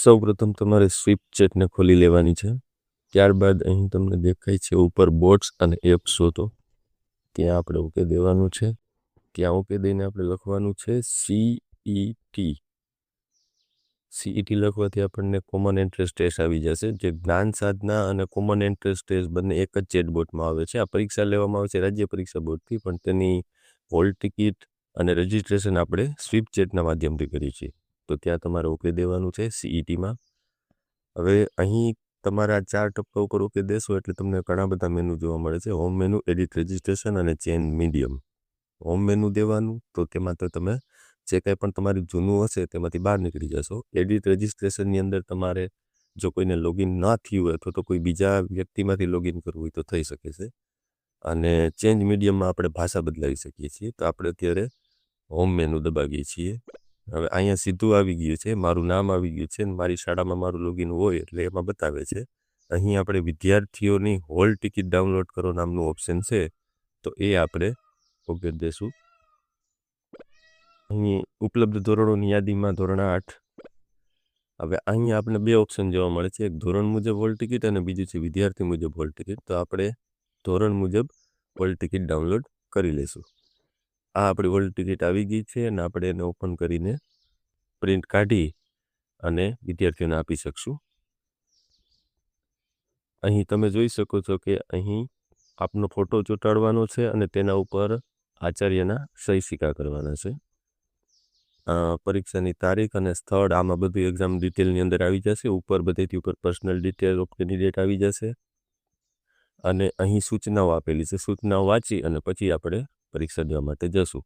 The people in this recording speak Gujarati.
સૌપ્રથમ તમારે સ્વિપચેટને ખોલી લેવાની છે. ત્યારબાદ અહીં તમને દેખાય છે ઉપર બોટ્સ અને એપ્સ શોધો, ત્યાં આપણે ઓકે દેવાનું છે. ત્યાં ઓકે દઈને આપણે લખવાનું છે CET લખવાથી આપણને કોમન એન્ટ્રન્સ ટેસ્ટ આવી જશે, જે જ્ઞાન સાધના અને કોમન એન્ટ્રન્સ ટેસ્ટ બંને એક જ ચેટબોટમાં આવે છે. આ પરીક્ષા લેવામાં આવે છે રાજ્ય પરીક્ષા બોર્ડથી, પણ તેની હોલ ટિકિટ અને રજિસ્ટ્રેશન આપણે સ્વિપચેટના માધ્યમથી કરીએ છીએ. તો ત્યાં તમારે ઓકે દેવાનું છે CETમાં. હવે અહીં તમારા 4 ટપકા ઉપર ઓકે દેશો એટલે તમને ઘણા બધા મેનુ જોવા મળે છે. હોમ મેનુ, એડિટ રજિસ્ટ્રેશન અને ચેન્જ મીડિયમ. હોમ મેનુ દેવાનું, તો તેમાં તો તમે જે કંઈ પણ તમારું જૂનું હશે તેમાંથી બહાર નીકળી જશો. એડિટ રજિસ્ટ્રેશનની અંદર તમારે જો કોઈને લોગિન ના થયું હોય અથવા તો કોઈ બીજા વ્યક્તિમાંથી લોગિન કરવું હોય તો થઈ શકે છે. અને ચેન્જ મીડિયમમાં આપણે ભાષા બદલાવી શકીએ છીએ. તો આપણે અત્યારે હોમ મેનુ દબાવીએ છીએ. હવે અહીંયા સીધું આવી ગયું છે, મારું નામ આવી ગયું છે, મારી શાળામાં મારું લોગિન હોય એટલે એમાં બતાવે છે. અહીં આપણે વિદ્યાર્થીઓની હોલ ટિકિટ ડાઉનલોડ કરો નામનું ઓપ્શન છે, તો એ આપણે ઓકે દેશું. અહીં ઉપલબ્ધ ધોરણોની યાદીમાં ધોરણ 8. હવે અહીં આપણે 2 ઓપ્શન જોવા મળે છે, એક ધોરણ મુજબ હોલ ટિકિટ અને બીજું છે વિદ્યાર્થી મુજબ હોલ ટિકિટ. તો આપણે ધોરણ મુજબ હોલ ટિકિટ ડાઉનલોડ કરી લઈશું. આ આપણી હોલ ટિકિટ આવી ગઈ છે અને આપણે એને ઓપન કરીને પ્રિન્ટ કાઢી અને વિદ્યાર્થીઓને આપી શકશું. અહીં તમે જોઈ શકો છો કે અહીં આપનો ફોટો ચોંટાડવાનો છે અને તેના ઉપર આચાર્યના સહી સિક્કા કરવાના છે. પરીક્ષાની તારીખ અને સ્થળ, આમાં બધું એક્ઝામ ડિટેલની અંદર આવી જશે. ઉપર બધેથી ઉપર પર્સનલ ડિટેલ ઓફ કેન્ડિડેટ આવી જશે અને અહીં સૂચનાઓ આપેલી છે. સૂચનાઓ વાંચી અને પછી આપણે પરીક્ષા દેવા માટે જશું.